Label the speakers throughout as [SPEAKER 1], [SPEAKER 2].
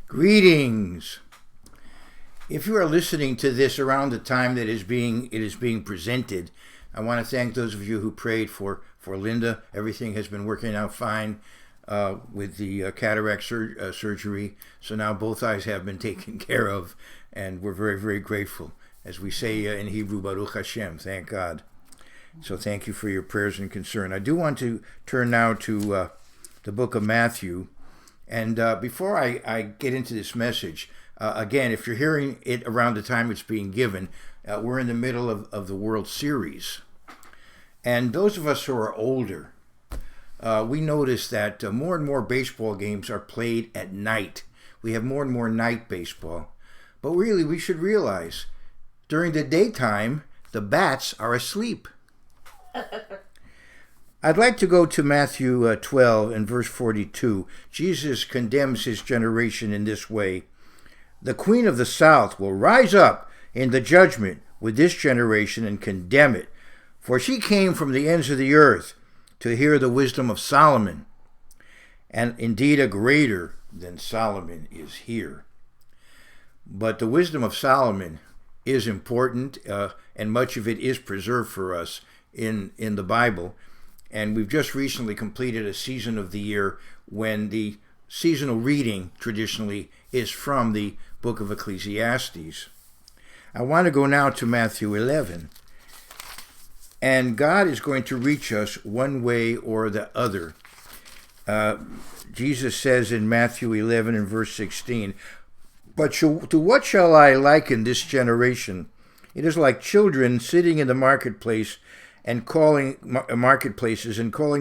[SPEAKER 1] Greetings. If you are listening to this around the time that it is being presented, I want to thank those of you who prayed for Linda. Everything has been working out fine with the cataract surgery. So now both eyes have been taken care of, and we're very, very grateful. As we say in Hebrew, Baruch Hashem, thank God. So thank you for your prayers and concern. I do want to turn now to the book of Matthew. And before I get into this message, again, if you're hearing it around the time it's being given, we're in the middle of the World Series. And those of us who are older, we notice that more and more baseball games are played at night. We have more and more night baseball. But really, we should realize, during the daytime, the bats are asleep. I'd like to go to Matthew 12 and verse 42. Jesus condemns his generation in this way. The queen of the south will rise up in the judgment with this generation and condemn it. For she came from the ends of the earth to hear the wisdom of Solomon. And indeed a greater than Solomon is here. But the wisdom of Solomon is important, and much of it is preserved for us in the Bible. And we've just recently completed a season of the year when the seasonal reading traditionally is from the book of Ecclesiastes. I want to go now to Matthew 11. And God is going to reach us one way or the other. Jesus says in Matthew 11 and verse 16, "But to what shall I liken this generation? It is like children sitting in the marketplaces and calling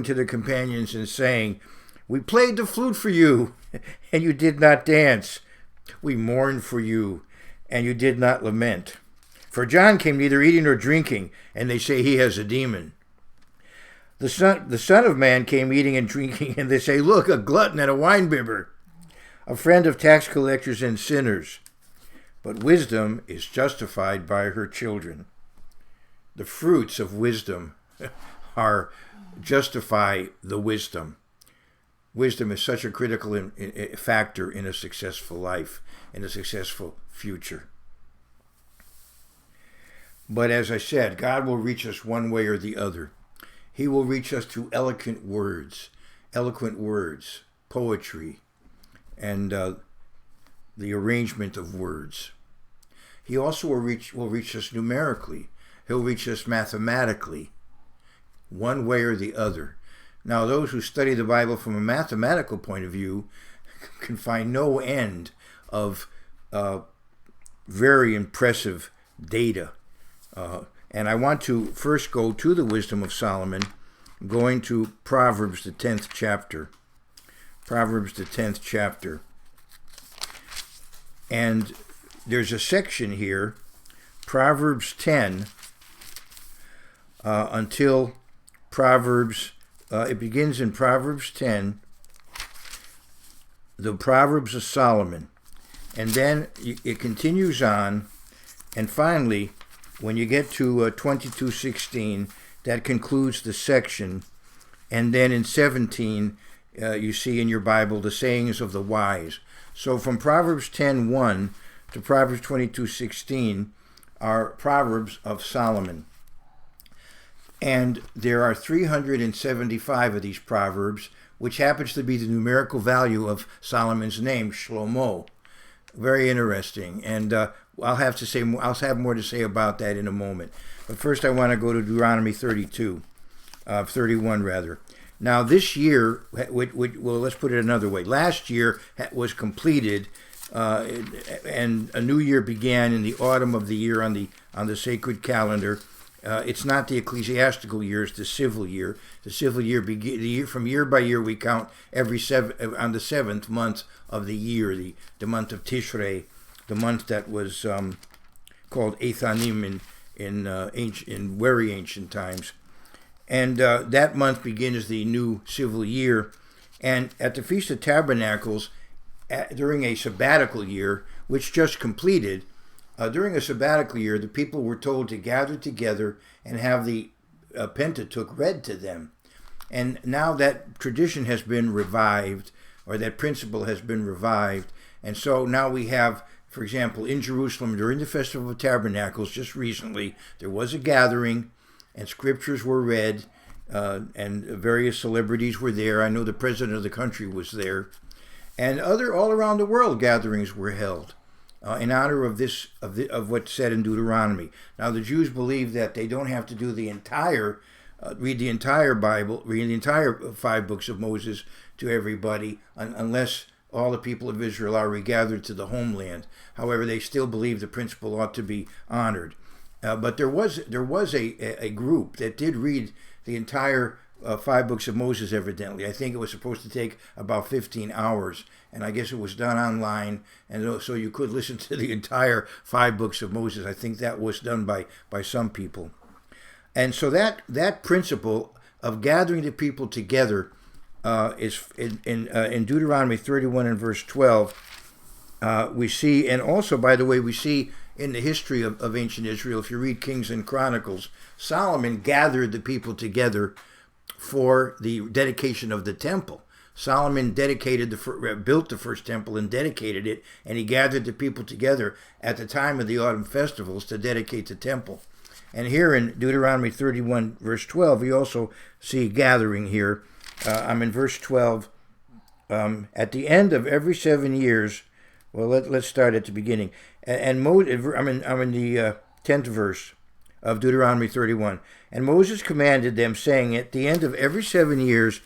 [SPEAKER 1] to their companions and saying, 'We played the flute for you, and you did not dance. We mourned for you, and you did not lament. For John came neither eating nor drinking, and they say he has a demon. The Son of Man came eating and drinking, and they say, look, a glutton and a winebibber, a friend of tax collectors and sinners. But wisdom is justified by her children.'" The fruits of wisdom justify the wisdom. Wisdom is such a critical factor in a successful life, in a successful future. But as I said, God will reach us one way or the other. He will reach us through eloquent words, poetry, and the arrangement of words. He also will reach us numerically. He'll reach us mathematically, one way or the other. Now, those who study the Bible from a mathematical point of view can find no end of very impressive data. And I want to first go to the wisdom of Solomon, going to Proverbs, the 10th chapter. Proverbs, the 10th chapter. And there's a section here, Proverbs 10, until Proverbs, it begins in Proverbs 10, the Proverbs of Solomon. And then it continues on, and finally, when you get to 22:16, that concludes the section. And then in 17, you see in your Bible the sayings of the wise. So from Proverbs 10:1 to Proverbs 22:16 are Proverbs of Solomon. And there are 375 of these Proverbs, which happens to be the numerical value of Solomon's name, Shlomo. Very interesting. And I'll have more to say about that in a moment. But first I want to go to Deuteronomy 31 rather. Now this year, well, let's put it another way. Last year was completed, and a new year began in the autumn of the year on the sacred calendar. It's not the ecclesiastical year; it's the civil year. The civil year from year by year. We count on the 7th month of the year, the month of Tishrei, the month that was called Ethanim in very ancient times. And that month begins the new civil year. And at the Feast of Tabernacles, during a sabbatical year, which just completed, during a sabbatical year, the people were told to gather together and have the Pentateuch read to them. And now that tradition has been revived, or that principle has been revived, And so now we have, for example, in Jerusalem during the Festival of Tabernacles, just recently, there was a gathering and scriptures were read and various celebrities were there. I know the president of the country was there. And other all around the world gatherings were held in honor of this of what's said in Deuteronomy. Now the Jews believe that they don't have to do the entire read the entire Bible, read the entire 5 books of Moses to everybody, unless all the people of Israel are regathered to the homeland. However, they still believe the principle ought to be honored. But there was a group that did read the entire 5 books of Moses, evidently. I think it was supposed to take about 15 hours, and I guess it was done online, and so you could listen to the entire 5 books of Moses. I think that was done by some people. And so that principle of gathering the people together is in Deuteronomy 31 and verse 12. We see, and also, by the way, we see in the history of ancient Israel, if you read Kings and Chronicles, Solomon gathered the people together for the dedication of the temple. Solomon built the first temple and dedicated it, and he gathered the people together at the time of the autumn festivals to dedicate the temple. And here in Deuteronomy 31, verse 12, we also see gathering here. I'm in verse 12. At the end of every 7 years, well, let's start at the beginning. And I'm in the 10th verse of Deuteronomy 31. And Moses commanded them, saying, at the end of every 7 years,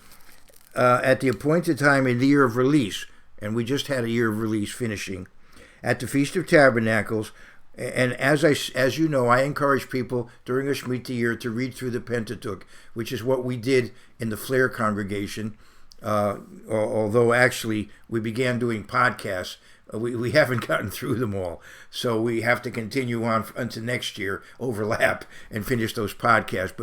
[SPEAKER 1] at the appointed time in the year of release, and we just had a year of release finishing, at the Feast of Tabernacles. And as you know, I encourage people during a Shemitah year to read through the Pentateuch, which is what we did in the Flair congregation. Although actually we began doing podcasts, we haven't gotten through them all, so we have to continue on until next year, overlap, and finish those podcasts.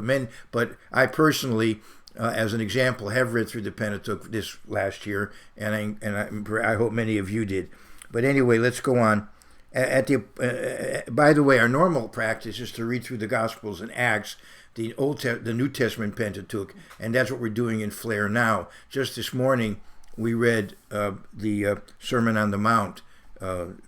[SPEAKER 1] But I personally, as an example, have read through the Pentateuch this last year, and I hope many of you did. But anyway, let's go on. By the way, our normal practice is to read through the Gospels and Acts, the New Testament Pentateuch, and that's what we're doing in Flair now. Just this morning, we read the Sermon on the Mount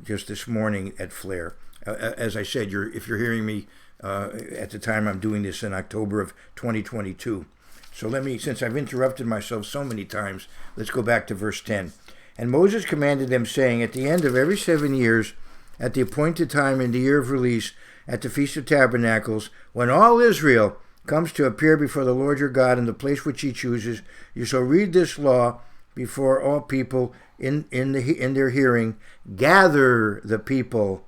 [SPEAKER 1] just this morning at Flair. As I said, if you're hearing me at the time I'm doing this in October of 2022. So since I've interrupted myself so many times, let's go back to verse 10. And Moses commanded them, saying, at the end of every 7 years, at the appointed time in the year of release, at the Feast of Tabernacles, when all Israel comes to appear before the Lord your God in the place which he chooses, you shall read this law before all people in their hearing. Gather the people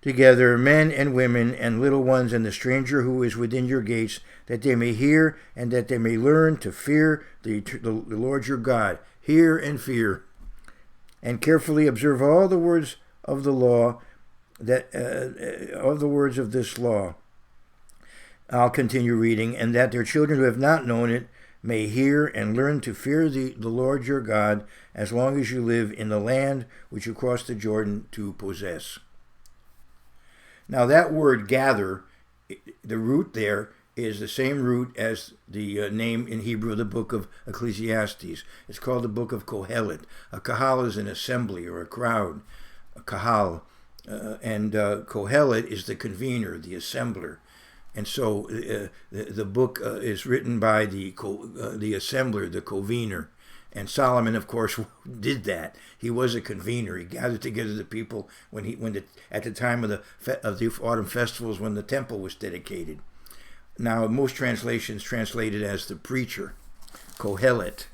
[SPEAKER 1] together, men and women and little ones, and the stranger who is within your gates, that they may hear and that they may learn to fear the Lord your God. Hear and fear, and carefully observe all the words of the law, of the words of this law. I'll continue reading. And that their children who have not known it may hear and learn to fear the Lord your God, as long as you live in the land which you crossed the Jordan to possess. Now that word gather, the root there is the same root as the name in Hebrew of the book of Ecclesiastes. It's called the book of Kohelet. A kahal is an assembly or a crowd. Kahal, and Kohelet is the convener, the assembler, and so the book is written by the assembler, the convener, and Solomon, of course, did that. He was a convener. He gathered together the people at the time of the autumn festivals when the temple was dedicated. Now, most translations translate it as the preacher, Kohelet.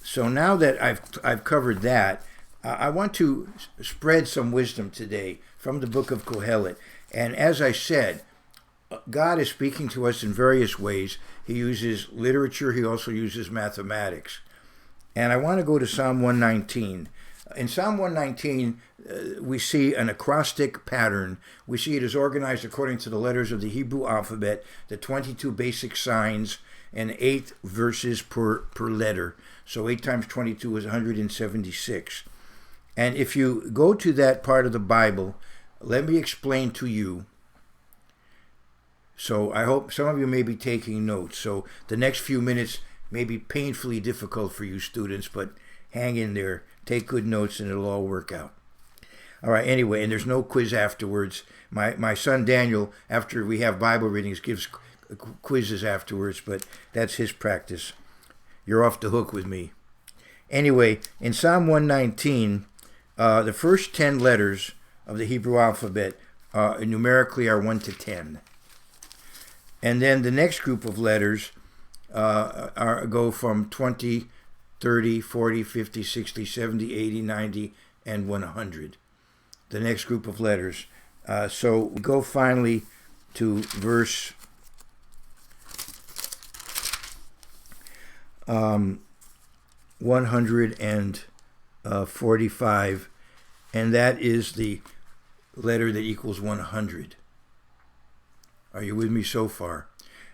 [SPEAKER 1] So now that I've covered that, I want to spread some wisdom today from the book of Kohelet. And as I said, God is speaking to us in various ways. He uses literature. He also uses mathematics. And I want to go to Psalm 119. In Psalm 119, we see an acrostic pattern. We see it is organized according to the letters of the Hebrew alphabet, the 22 basic signs, and 8 verses per letter. So 8 times 22 is 176. And if you go to that part of the Bible, let me explain to you. So I hope some of you may be taking notes. So the next few minutes may be painfully difficult for you students, but hang in there take good notes and it'll all work out. All right, anyway, and there's no quiz afterwards. My son Daniel, after we have Bible readings, gives quizzes afterwards, but that's his practice. You're off the hook with me. Anyway, in Psalm 119, the first 10 letters of the Hebrew alphabet numerically are 1 to 10. And then the next group of letters go from 20, 30, 40, 50, 60, 70, 80, 90, and 100. The next group of letters. So we go finally to verse 145, and that is the letter that equals 100. Are you with me so far?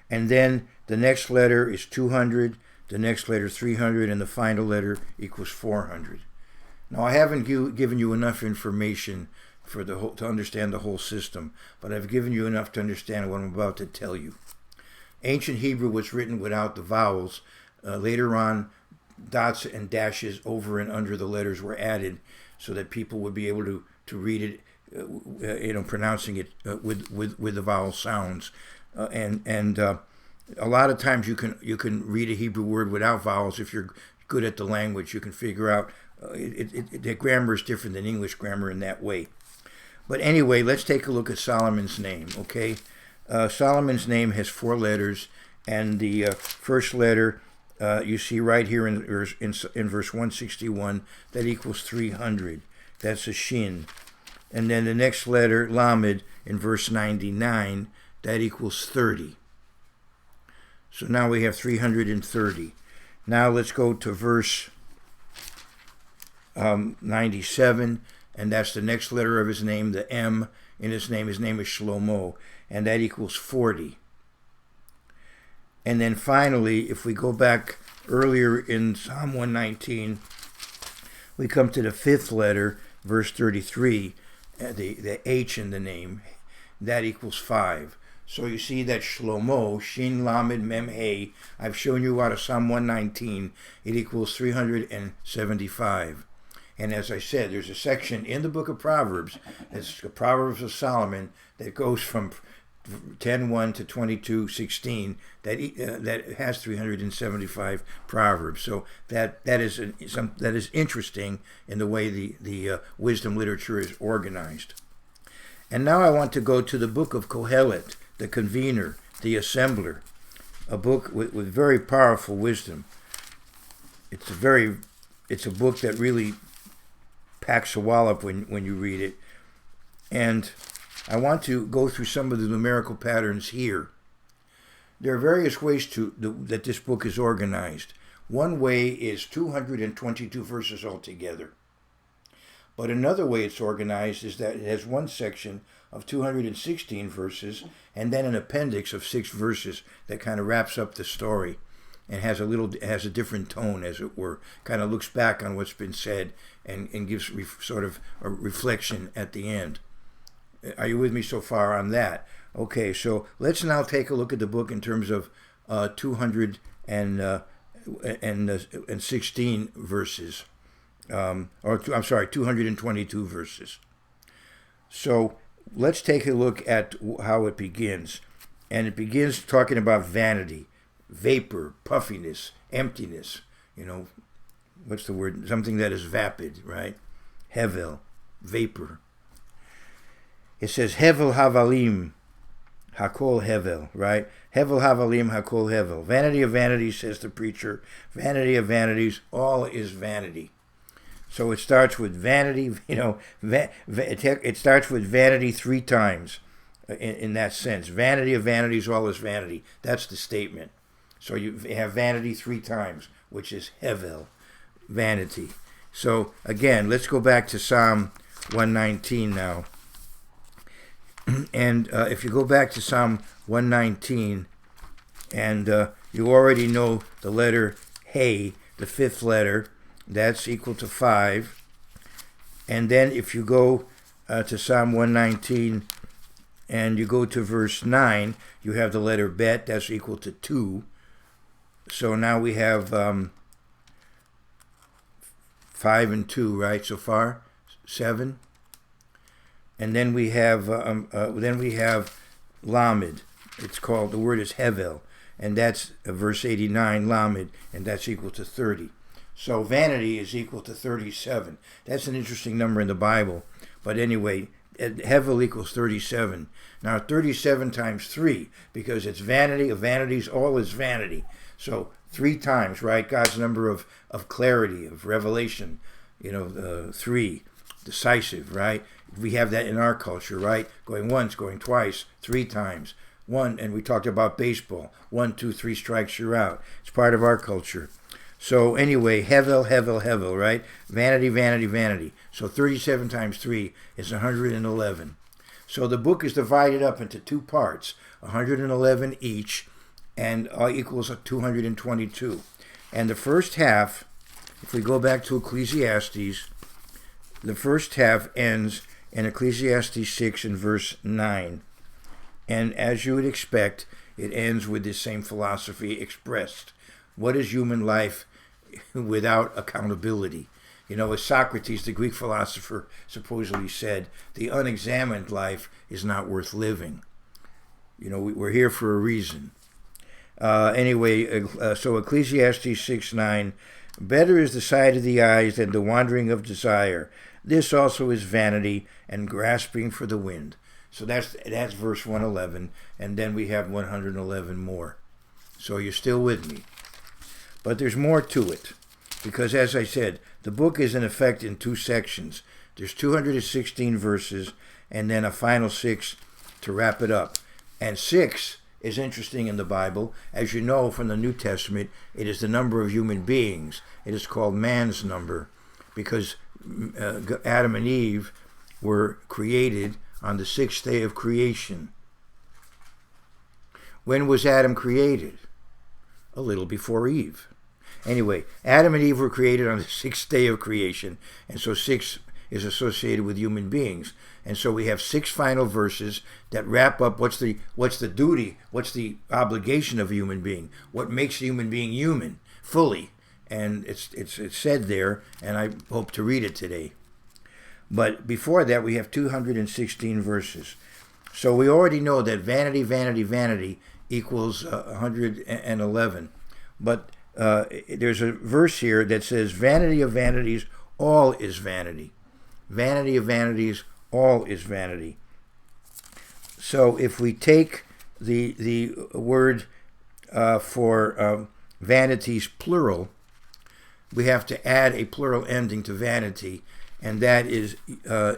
[SPEAKER 1] And then the next letter is 200, the next letter 300, and the final letter equals 400. Now, I haven't given you enough information to understand the whole system, but I've given you enough to understand what I'm about to tell you. Ancient Hebrew was written without the vowels. Later on, dots and dashes over and under the letters were added so that people would be able to read it, pronouncing it with the vowel sounds. And a lot of times you can read a Hebrew word without vowels if you're good at the language. You can figure out the grammar is different than English grammar in that way. But anyway, let's take a look at Solomon's name, okay? Solomon's name has 4 letters, and the first letter you see right here in verse 161, that equals 300. That's a shin. And then the next letter, Lamed, in verse 99, that equals 30. So now we have 330. Now let's go to verse 97, and that's the next letter of his name, the M in his name. His name is Shlomo, and that equals 40. And then finally, if we go back earlier in Psalm 119, we come to the 5th letter, verse 33, the H in the name, that equals 5. So you see that Shlomo, Shin Lamed Mem He, I've shown you out of Psalm 119, it equals 375. And as I said, there's a section in the book of Proverbs, it's the Proverbs of Solomon, that goes from 10:1 to 22:16 that has 375 proverbs. So that is interesting in the way the wisdom literature is organized. And now I want to go to the book of Kohelet, the convener, the assembler, a book with very powerful wisdom. It's a book that really packs a wallop when you read it. And I want to go through some of the numerical patterns here. There are various ways that this book is organized. One way is 222 verses altogether. But another way it's organized is that it has one section of 216 verses and then an appendix of 6 verses that kind of wraps up the story and has a different tone, as it were. Kind of looks back on what's been said and gives sort of a reflection at the end. Are you with me so far on that? Okay, so let's now take a look at the book in terms of 216 verses. 222 verses. So let's take a look at how it begins. And it begins talking about vanity, vapor, puffiness, emptiness. What's the word? Something that is vapid, right? Hevel, vapor. It says, Hevel havalim, hakol hevel, right? Hevel havalim, hakol hevel. Vanity of vanities, says the preacher. Vanity of vanities, all is vanity. So it starts with vanity, it starts with vanity 3 times in that sense. Vanity of vanities, all is vanity. That's the statement. So you have vanity 3 times, which is hevel, vanity. So again, let's go back to Psalm 119 now. And if you go back to Psalm 119, and you already know the letter He, the 5th letter, that's equal to 5. And then if you go to Psalm 119 and you go to verse 9, you have the letter Bet, that's equal to 2. So now we have 5 5 and 2, right? So far, 7. And then we have Lamed. It's called, the word is Hevel, and that's verse 89, Lamed, and that's equal to 30. So vanity is equal to 37. That's an interesting number in the Bible. But anyway, Hevel equals 37. Now 37 times 3, because it's vanity of vanities, all is vanity. So 3 times, right? God's number of clarity, of revelation, 3, decisive, right? We have that in our culture, right? Going once, going twice, 3 times. 1, and we talked about baseball. 1, 2, 3 strikes, you're out. It's part of our culture. So anyway, Hevel, Hevel, Hevel, right? Vanity, vanity, vanity. So 37 times 3 is 111. So the book is divided up into 2 parts, 111 each, and equals 222. And the first half, if we go back to Ecclesiastes, the first half ends in Ecclesiastes 6 and verse 9. And as you would expect, it ends with the same philosophy expressed. What is human life without accountability? As Socrates, the Greek philosopher, supposedly said, the unexamined life is not worth living. We're here for a reason. So Ecclesiastes 6:9, better is the sight of the eyes than the wandering of desire. This also is vanity and grasping for the wind. So that's verse 111, and then we have 111 more. So you're still with me. But there's more to it, because as I said, the book is in effect in 2 sections. There's 216 verses, and then a final 6 to wrap it up. And 6 is interesting in the Bible. As you know from the New Testament, it is the number of human beings. It is called man's number, because Adam and Eve were created on the 6th day of creation. When was Adam created? A little before Eve. Anyway, Adam and Eve were created on the 6th day of creation, and so 6 is associated with human beings. And so we have 6 final verses that wrap up what's the duty, what's the obligation of a human being, what makes a human being human fully. And it's said there, and I hope to read it today. But before that, we have 216 verses. So we already know that vanity, vanity, vanity equals 111. But there's a verse here that says, vanity of vanities, all is vanity. Vanity of vanities, all is vanity. So if we take the word for vanities plural, we have to add a plural ending to vanity, and that is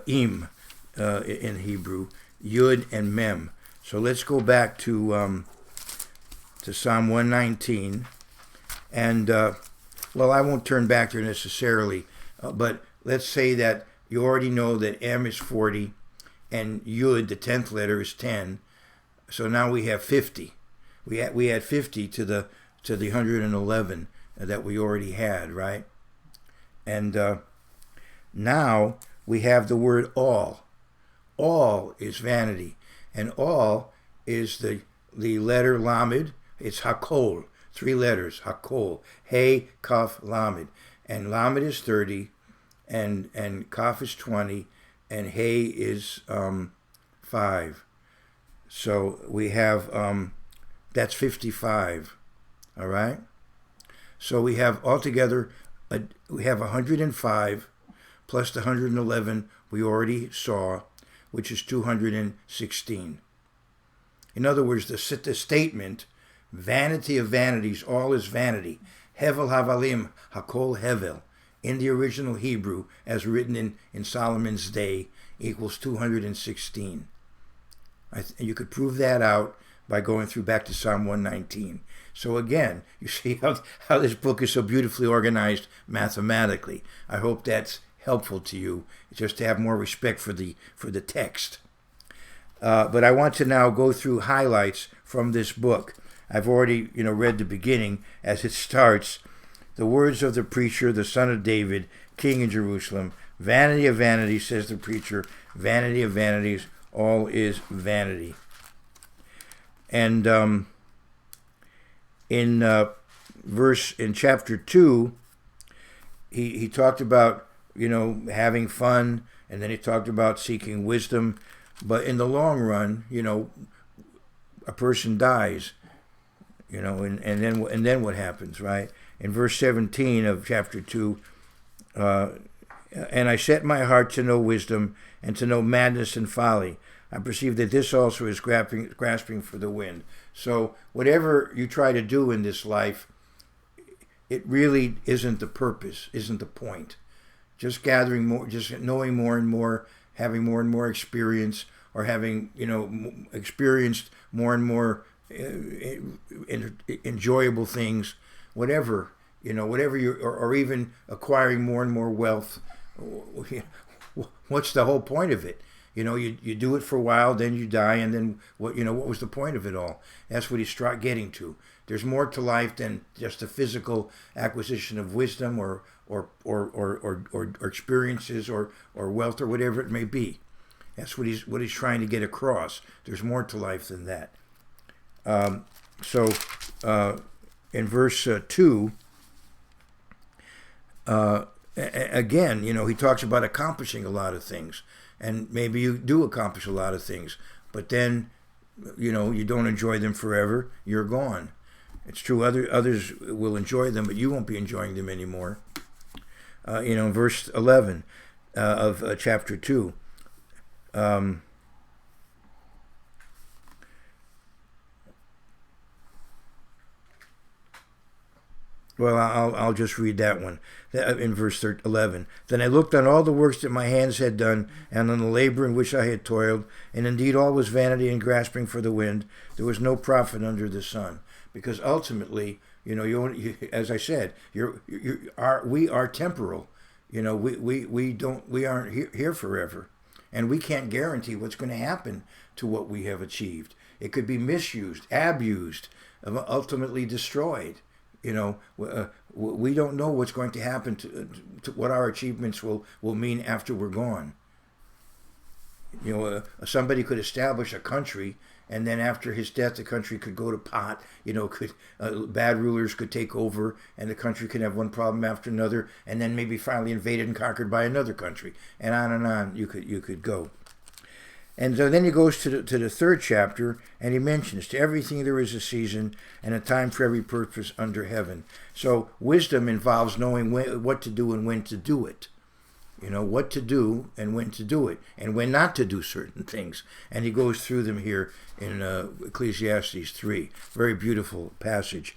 [SPEAKER 1] im in Hebrew, yud and mem. So let's go back to Psalm 119, and I won't turn back there necessarily, but let's say that you already know that M is 40, and yud, the 10th letter, is 10. So now we have 50. We add 50 to the 111 that we already had, right? And now we have the word all. All is vanity, and all is the letter lamed. It's hakol, 3 letters, hakol, hey, kaf, lamed, and lamed is 30, and kaf is 20, and hey is 5. So we have that's 55. All right. So we have altogether we have 105 plus the 111 we already saw, which is 216. In other words, the statement, vanity of vanities, all is vanity, hevel havalim, hakol hevel, in the original Hebrew, as written in Solomon's day, equals 216. You could prove that out by going through back to Psalm 119. So again, you see how this book is so beautifully organized mathematically. I hope that's helpful to you, just to have more respect for the text. But I want to now go through highlights from this book. I've already read the beginning as it starts. The words of the preacher, the son of David, king in Jerusalem. Vanity of vanities, says the preacher. Vanity of vanities, all is vanity. And in chapter 2, he talked about, having fun, and then he talked about seeking wisdom. But in the long run, a person dies, and then what happens, right? In verse 17 of chapter 2, and I set my heart to know wisdom and to know madness and folly. I perceive that this also is grasping for the wind. So whatever you try to do in this life, it really isn't the purpose, isn't the point. Just gathering more, just knowing more and more, having more and more experience, or having, experienced more and more enjoyable things, whatever, whatever you, or even acquiring more and more wealth. What's the whole point of it? You do it for a while, then you die, and then what was the point of it all? That's what he's getting to. There's more to life than just the physical acquisition of wisdom or experiences or wealth or whatever it may be. That's what he's trying to get across. There's more to life than that. So in verse 2, again, he talks about accomplishing a lot of things. And maybe you do accomplish a lot of things, but then, you don't enjoy them forever. You're gone. It's true. Others will enjoy them, but you won't be enjoying them anymore. Verse 11 of chapter 2. Well, I'll just read that one in verse 11. Then I looked on all the works that my hands had done, and on the labor in which I had toiled, and indeed all was vanity and grasping for the wind. There was no profit under the sun, because ultimately, as I said, we are temporal. We aren't here forever, and we can't guarantee what's going to happen to what we have achieved. It could be misused, abused, ultimately destroyed. We don't know what's going to happen to what our achievements will mean after we're gone. Somebody could establish a country, and then after his death, the country could go to pot. Bad rulers could take over, and the country could have one problem after another, and then maybe finally invaded and conquered by another country, and on you could go. And so then he goes to the third chapter, and he mentions, to everything there is a season and a time for every purpose under heaven. So wisdom involves knowing what to do and when to do it. What to do and when to do it, and when not to do certain things. And he goes through them here in Ecclesiastes 3. Very beautiful passage.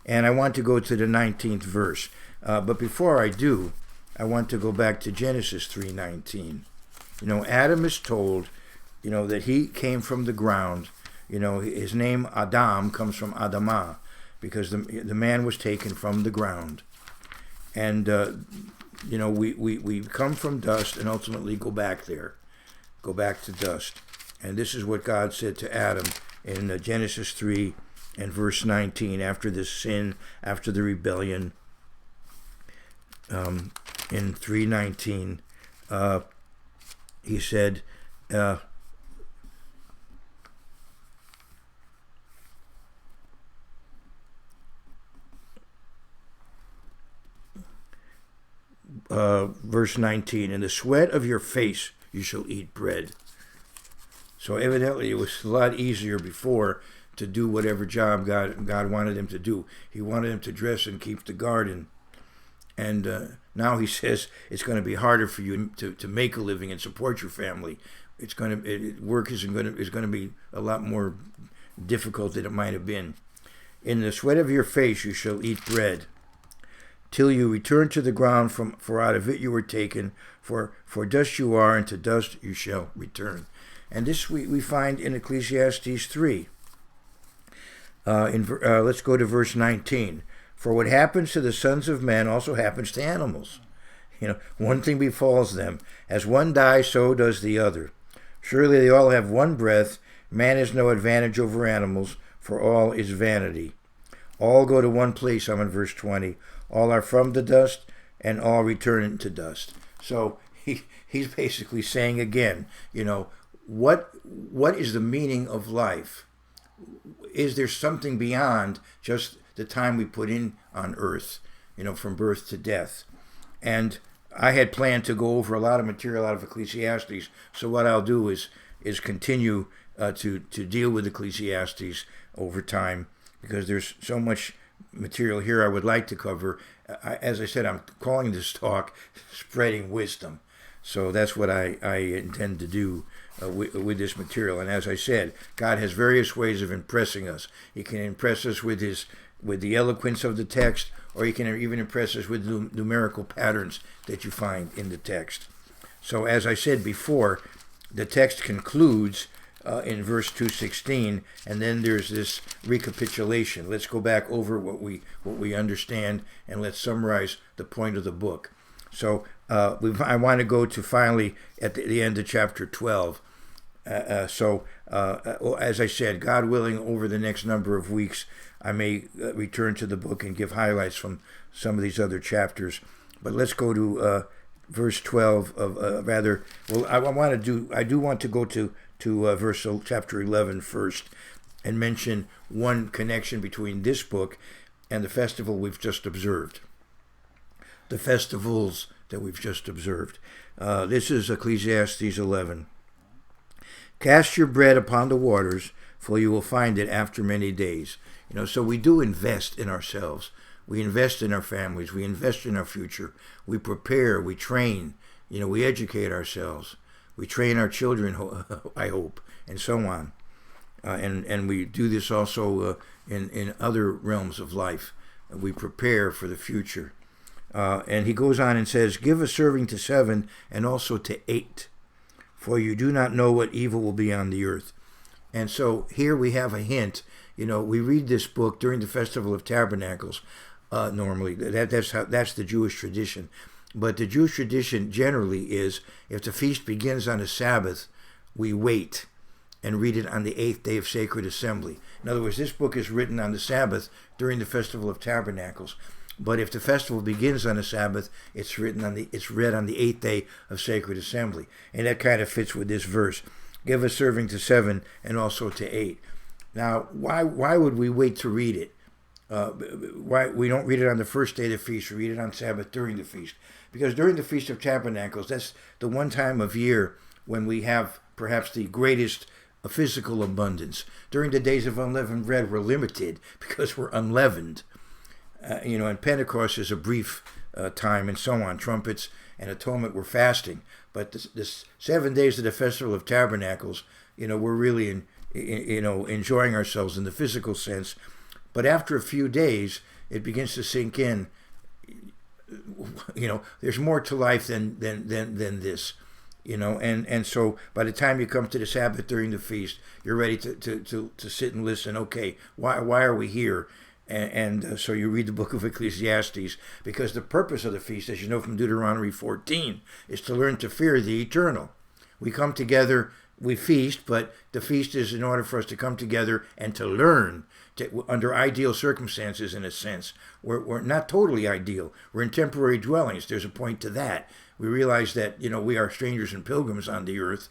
[SPEAKER 1] And I want to go to the 19th verse. But before I do, I want to go back to Genesis 3:19. Adam is told that he came from the ground. His name Adam comes from Adamah, because the man was taken from the ground. And, we come from dust and ultimately go back there, go back to dust. And this is what God said to Adam in Genesis 3 and verse 19, after the sin, after the rebellion. In 3:19, he said, verse 19, in the sweat of your face you shall eat bread. So evidently it was a lot easier before to do whatever job God wanted him to do. He wanted him to dress and keep the garden. And now he says it's going to be harder for you to make a living and support your family. Work is going to be a lot more difficult than it might have been. In the sweat of your face you shall eat bread, till you return to the ground, for out of it you were taken, for dust you are, and to dust you shall return. And this we find in Ecclesiastes 3. Let's go to verse 19. For what happens to the sons of men also happens to animals. One thing befalls them. As one dies, so does the other. Surely they all have one breath. Man has no advantage over animals, for all is vanity. All go to one place, I'm in verse 20. All are from the dust, and all return to dust. So he's basically saying again, what is the meaning of life? Is there something beyond just the time we put in on earth, from birth to death? And I had planned to go over a lot of material out of Ecclesiastes. So what I'll do is continue to deal with Ecclesiastes over time, because there's so much material here I would like to cover. As I said, I'm calling this talk Spreading Wisdom. So that's what I intend to do with this material. And as I said, God has various ways of impressing us. He can impress us with the eloquence of the text, or He can even impress us with numerical patterns that you find in the text. So as I said before, the text concludes in verse 2:16, and then there's this recapitulation. Let's go back over what we understand, and let's summarize the point of the book. So I want to go to finally at the end of chapter 12. As I said, God willing, over the next number of weeks, I may return to the book and give highlights from some of these other chapters. But let's go to verse 12 of I do want to go to chapter 11 first, and mention one connection between this book and the festival we've just observed. The festivals that we've just observed. This is Ecclesiastes 11. Cast your bread upon the waters, for you will find it after many days. So we do invest in ourselves. We invest in our families. We invest in our future. We prepare. We train. We educate ourselves. We train our children, I hope, and so on. And we do this also in other realms of life. We prepare for the future. And he goes on and says, give a serving to 7 and also to 8, for you do not know what evil will be on the earth. And so here we have a hint. We read this book during the Festival of Tabernacles. Normally, that's the Jewish tradition. But the Jewish tradition generally is, if the feast begins on a Sabbath, we wait and read it on the 8th day of Sacred Assembly. In other words, this book is written on the Sabbath during the Festival of Tabernacles. But if the festival begins on a Sabbath, it's read on the 8th day of Sacred Assembly. And that kind of fits with this verse. Give a serving to 7 and also to 8. Now, why would we wait to read it? Why we don't read it on the first day of the feast? We read it on Sabbath during the feast. Because during the Feast of Tabernacles, that's the one time of year when we have perhaps the greatest physical abundance. During the days of unleavened bread, we're limited because we're unleavened. And Pentecost is a brief time, and so on. Trumpets and atonement, we're fasting. But this 7 days of the Festival of Tabernacles, we're really enjoying ourselves in the physical sense. But after a few days, it begins to sink in. There's more to life than this. And so by the time you come to the Sabbath during the feast, you're ready to sit and listen. Okay, why are we here? And so you read the book of Ecclesiastes, because the purpose of the feast, as you know from Deuteronomy 14, is to learn to fear the eternal. We come together, we feast, but the feast is in order for us to come together and to learn under ideal circumstances, in a sense. We're not totally ideal. We're in temporary dwellings. There's a point to that. We realize that, we are strangers and pilgrims on the earth,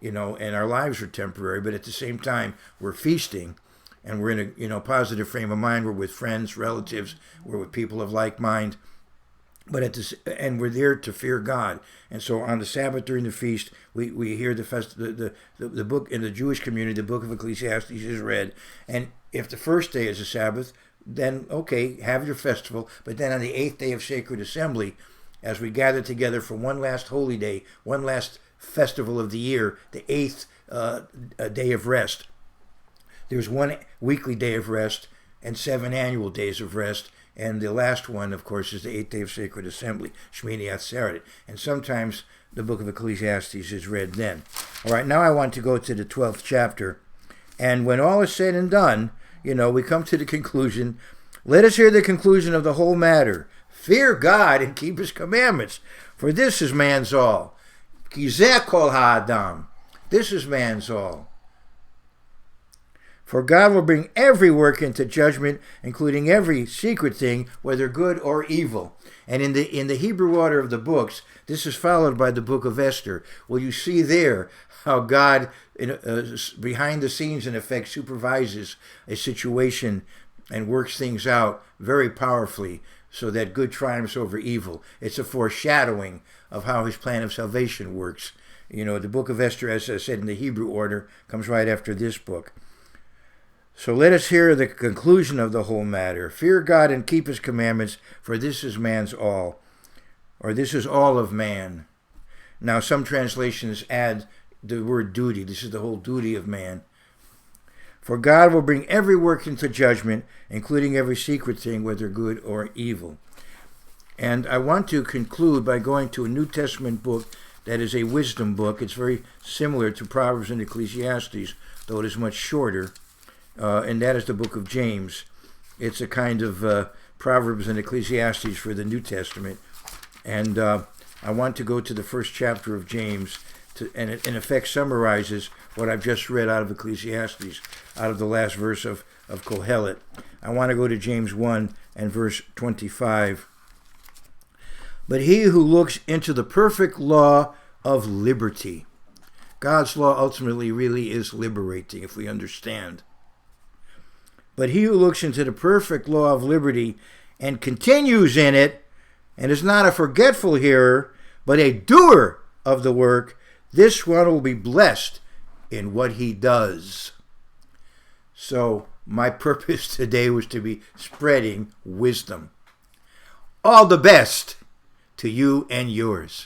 [SPEAKER 1] and our lives are temporary, but at the same time, we're feasting. And we're in a positive frame of mind. We're with friends, relatives. We're with people of like mind. But and we're there to fear God. And so on the Sabbath during the feast, we hear the book in the Jewish community. The book of Ecclesiastes is read. And if the first day is a Sabbath, then okay, have your festival. But then on the 8th day of Sacred Assembly, as we gather together for one last holy day, one last festival of the year, the 8th day of rest. There's one weekly day of rest and 7 annual days of rest. And the last one, of course, is the 8th day of Sacred Assembly, Shmini Atzeret. And sometimes the book of Ecclesiastes is read then. All right, now I want to go to the 12th chapter. And when all is said and done, we come to the conclusion. Let us hear the conclusion of the whole matter. Fear God and keep his commandments, for this is man's all. Ki zeh kol ha'adam. This is man's all. For God will bring every work into judgment, including every secret thing, whether good or evil. And in the Hebrew order of the books, this is followed by the book of Esther. Well, you see there how God, behind the scenes, in effect, supervises a situation and works things out very powerfully, so that good triumphs over evil. It's a foreshadowing of how his plan of salvation works. You know, the book of Esther, as I said in the Hebrew order, comes right after this book. So let us hear the conclusion of the whole matter. Fear God and keep his commandments, for this is man's all. Or this is all of man. Now some translations add the word duty. This is the whole duty of man. For God will bring every work into judgment, including every secret thing, whether good or evil. And I want to conclude by going to a New Testament book that is a wisdom book. It's very similar to Proverbs and Ecclesiastes, though it is much shorter. And that is the book of James. It's a kind of Proverbs and Ecclesiastes for the New Testament. And I want to go to the first chapter of James, and it in effect summarizes what I've just read out of Ecclesiastes, out of the last verse of Kohelet. I want to go to James 1 and verse 25. But he who looks into the perfect law of liberty. God's law ultimately really is liberating, if we understand. But he who looks into the perfect law of liberty and continues in it, and is not a forgetful hearer, but a doer of the work, this one will be blessed in what he does. So my purpose today was to be spreading wisdom. All the best to you and yours.